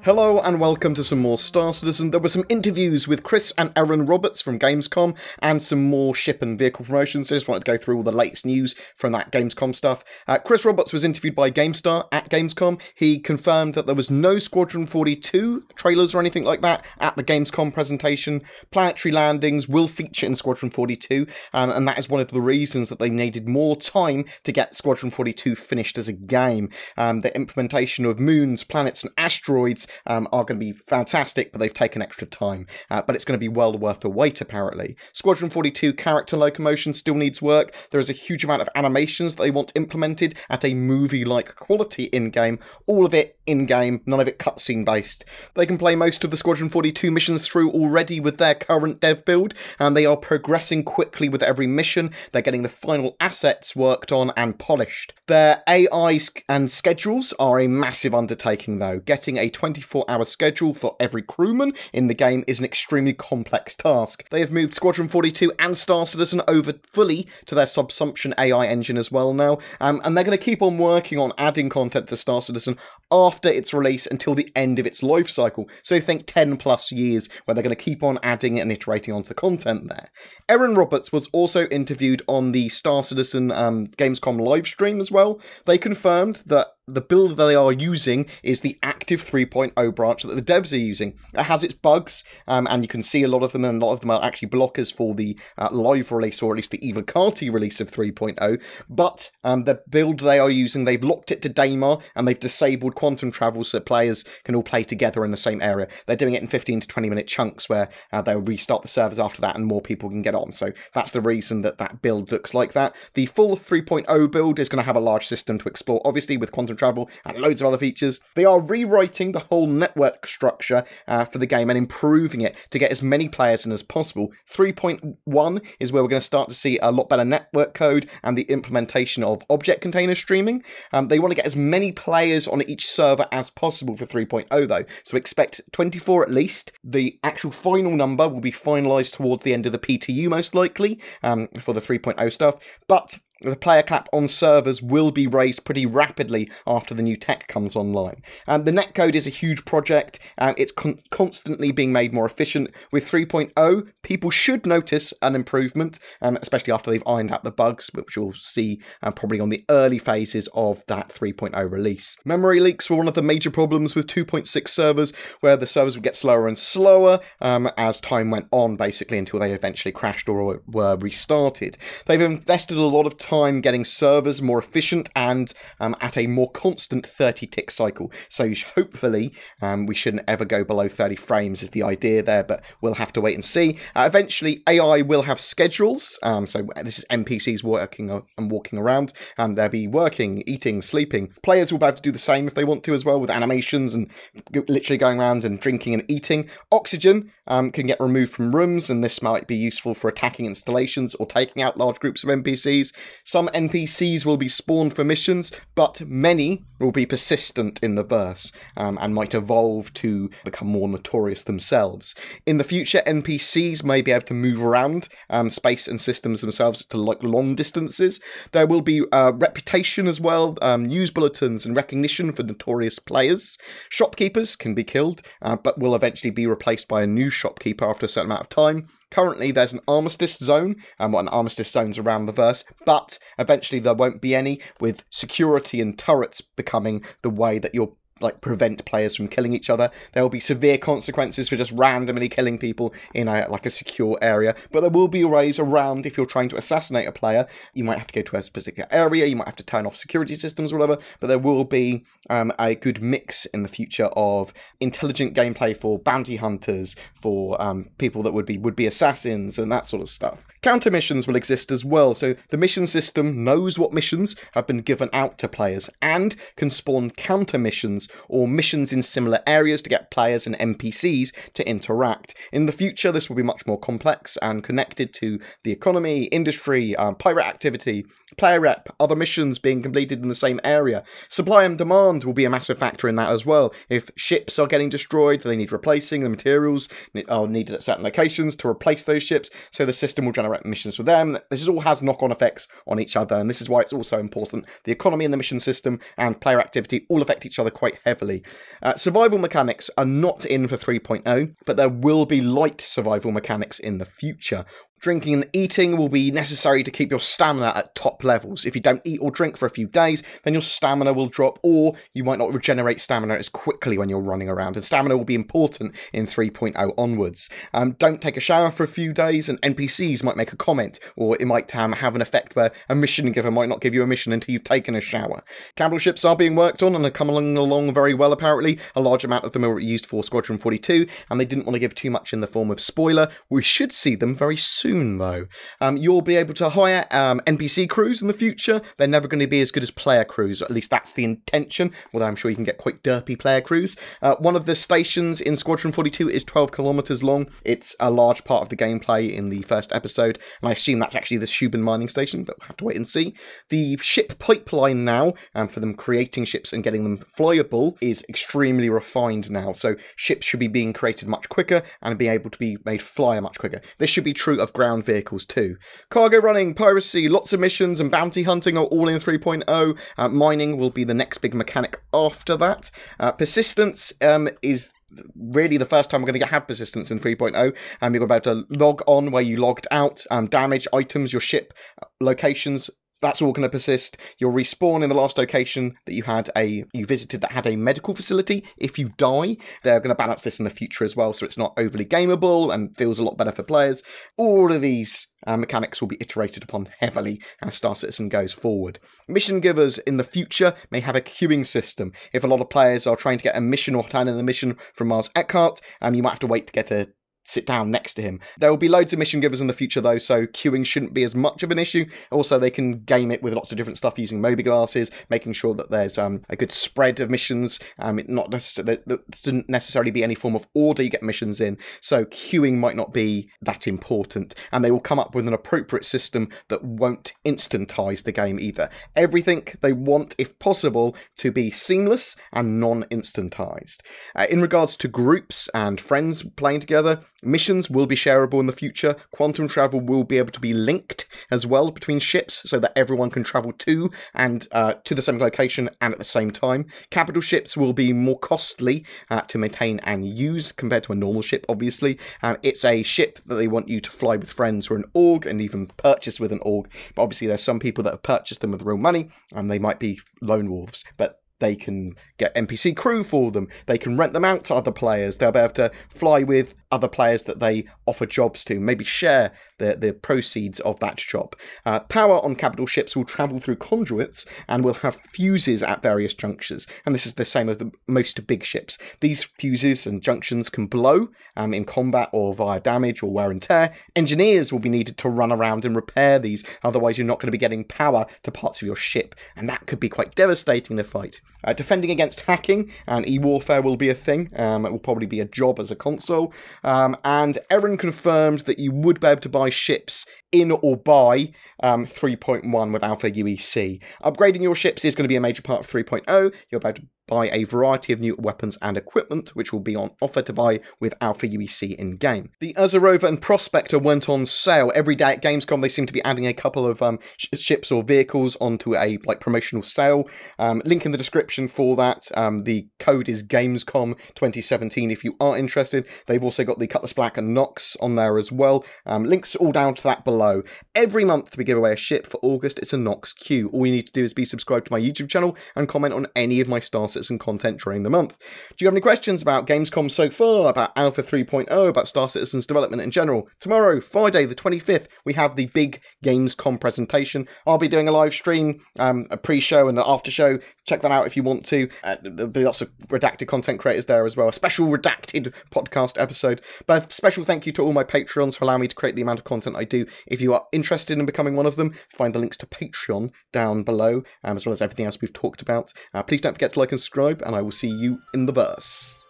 Hello and welcome to some more Star Citizen. There were some interviews with Chris and Erin Roberts from Gamescom and some more ship and vehicle promotions. So I just wanted to go through all the latest news from that Gamescom stuff. Chris Roberts was interviewed by GameStar at Gamescom. He confirmed that there was no Squadron 42 trailers or anything like that at the Gamescom presentation. Planetary landings will feature in Squadron 42, and that is one of the reasons that they needed more time to get Squadron 42 finished as a game. The implementation of moons, planets and asteroids are going to be fantastic, but they've taken extra time. But it's going to be well worth the wait, apparently. Squadron 42 character locomotion still needs work. There is a huge amount of animations that they want implemented at a movie-like quality in-game. All of it in-game, none of it cutscene based. They can play most of the Squadron 42 missions through already with their current dev build, and they are progressing quickly with every mission. They're getting the final assets worked on and polished. Their AI and schedules are a massive undertaking, though. Getting a 24-hour schedule for every crewman in the game is an extremely complex task. They have moved Squadron 42 and Star Citizen over fully to their subsumption AI engine as well now, and they're going to keep on working on adding content to Star Citizen after its release until the end of its life cycle. So think 10 plus years where they're going to keep on adding and iterating onto the content there. Erin Roberts was also interviewed on the Star Citizen Gamescom live stream as well. They confirmed that the build that they are using is the active 3.0 branch that the devs are using. It has its bugs, and you can see a lot of them, and a lot of them are actually blockers for the live release, or at least the Evocati release of 3.0. But the build they are using, they've locked it to Daymar, and they've disabled quantum travel so players can all play together in the same area. They're doing it in 15 to 20 minute chunks where they'll restart the servers after that and more people can get on. So that's the reason that that build looks like that. The full 3.0 build is going to have a large system to explore, obviously, with quantum travel and loads of other features. They are rewriting the whole network structure for the game and improving it to get as many players in as possible. 3.1 is where we're going to start to see a lot better network code and the implementation of object container streaming. They want to get as many players on each server as possible for 3.0 though, so expect 24 at least. The actual final number will be finalised towards the end of the PTU most likely for the 3.0 stuff, but the player cap on servers will be raised pretty rapidly after the new tech comes online. The netcode is a huge project. It's constantly being made more efficient. With 3.0, people should notice an improvement, especially after they've ironed out the bugs, which we'll see probably on the early phases of that 3.0 release. Memory leaks were one of the major problems with 2.6 servers, where the servers would get slower and slower as time went on, basically, until they eventually crashed or were restarted. They've invested a lot of time getting servers more efficient and at a more constant 30 tick cycle. So hopefully we shouldn't ever go below 30 frames is the idea there, but we'll have to wait and see. Eventually AI will have schedules, so this is NPCs working and walking around, and they'll be working, eating, sleeping. Players will be able to do the same if they want to as well, with animations and literally going around and drinking and eating. Oxygen can get removed from rooms, and this might be useful for attacking installations or taking out large groups of NPCs. Some NPCs will be spawned for missions, but many will be persistent in the verse and might evolve to become more notorious themselves. In the future, NPCs may be able to move around space and systems themselves to like long distances. There will be reputation as well, news bulletins and recognition for notorious players. Shopkeepers can be killed, but will eventually be replaced by a new shopkeeper after a certain amount of time. Currently, there's an armistice zone, and an armistice zone's around the verse, but eventually there won't be any, with security and turrets becoming the way that you're prevent players from killing each other. There will be severe consequences for just randomly killing people in a secure area, but there will be ways around if you're trying to assassinate a player. You might have to go to a particular area, you might have to turn off security systems or whatever, but there will be a good mix in the future of intelligent gameplay for bounty hunters, for people that would be assassins and that sort of stuff. Counter missions will exist as well, so the mission system knows what missions have been given out to players and can spawn counter missions or missions in similar areas to get players and NPCs to interact. In the future, this will be much more complex and connected to the economy, industry, pirate activity, player rep, other missions being completed in the same area. Supply and demand will be a massive factor in that as well. If ships are getting destroyed, they need replacing, the materials are needed at certain locations to replace those ships, so the system will generate direct missions for them. This all has knock-on effects on each other, and this is why it's also important. The economy and the mission system and player activity all affect each other quite heavily. Survival mechanics are not in for 3.0, but there will be light survival mechanics in the future. Drinking and eating will be necessary to keep your stamina at top levels. If you don't eat or drink for a few days, then your stamina will drop, or you might not regenerate stamina as quickly when you're running around, and stamina will be important in 3.0 onwards. Don't take a shower for a few days, and NPCs might make a comment, or it might have an effect where a mission giver might not give you a mission until you've taken a shower. Capital ships are being worked on and are coming along very well, apparently. A large amount of them are used for Squadron 42, and they didn't want to give too much in the form of spoiler. We should see them very soon, though. You'll be able to hire NPC crews in the future. They're never going to be as good as player crews, or at least that's the intention, although I'm sure you can get quite derpy player crews. One of the stations in Squadron 42 is 12 kilometers long. It's a large part of the gameplay in the first episode, and I assume that's actually the Shubin mining station, but we'll have to wait and see. The ship pipeline now, for them creating ships and getting them flyable, is extremely refined now, so ships should be being created much quicker and be able to be made flyer much quicker. This should be true of ground vehicles too. Cargo running, piracy, lots of missions, and bounty hunting are all in 3.0. Mining will be the next big mechanic after that. Persistence is really the first time we're going to have persistence in 3.0. You're about to log on where you logged out. Damage, items, your ship, locations, that's all going to persist. You'll respawn in the last location that you visited that had a medical facility. If you die, they're going to balance this in the future as well, so it's not overly gameable and feels a lot better for players. All of these mechanics will be iterated upon heavily as Star Citizen goes forward. Mission givers in the future may have a queuing system. If a lot of players are trying to get a mission or turn in a mission from Mars Eckhart, you might have to wait to get a sit down next to him. There will be loads of mission givers in the future though, so queuing shouldn't be as much of an issue. Also, they can game it with lots of different stuff using Moby glasses, making sure that there's a good spread of missions. There shouldn't necessarily be any form of order you get missions in, so queuing might not be that important. And they will come up with an appropriate system that won't instantize the game either. Everything they want, if possible, to be seamless and non-instantized. In regards to groups and friends playing together, missions will be shareable in the future. Quantum travel will be able to be linked as well between ships so that everyone can travel to the same location and at the same time. Capital ships will be more costly to maintain and use compared to a normal ship, obviously. It's a ship that they want you to fly with friends or an org and even purchase with an org. But obviously there's some people that have purchased them with real money and they might be lone wolves. But they can get NPC crew for them. They can rent them out to other players. They'll be able to fly with other players that they offer jobs to, maybe share the proceeds of that job. Power on capital ships will travel through conduits and will have fuses at various junctures, and this is the same as most big ships. These fuses and junctions can blow in combat or via damage or wear and tear. Engineers will be needed to run around and repair these, otherwise you're not going to be getting power to parts of your ship, and that could be quite devastating to fight. Defending against hacking and e-warfare will be a thing. It will probably be a job as a console. And Erin confirmed that you would be able to buy ships in or by 3.1 with Alpha UEC. Upgrading your ships is going to be a major part of 3.0. You're about to buy a variety of new weapons and equipment, which will be on offer to buy with Alpha UEC in-game. The Ursa Rover and Prospector went on sale. Every day at Gamescom, they seem to be adding a couple of ships or vehicles onto a promotional sale. Link in the description for that. The code is Gamescom 2017 if you are interested. They've also got the Cutlass Black and Nox on there as well. Links all down to that below. Every month we give away a ship. For August, it's a Nox Q. All you need to do is be subscribed to my YouTube channel and comment on any of my Star Citizen content during the month. Do you have any questions about Gamescom so far, about Alpha 3.0, about Star Citizen's development in general? Tomorrow, Friday the 25th, we have the big Gamescom presentation. I'll be doing a live stream, a pre-show and an after-show. Check that out if you want to. There'll be lots of redacted content creators there as well. A special redacted podcast episode. But a special thank you to all my Patreons for allowing me to create the amount of content I do. If you are interested in becoming one of them, find the links to Patreon down below, as well as everything else we've talked about. Please don't forget to like and subscribe, and I will see you in the verse.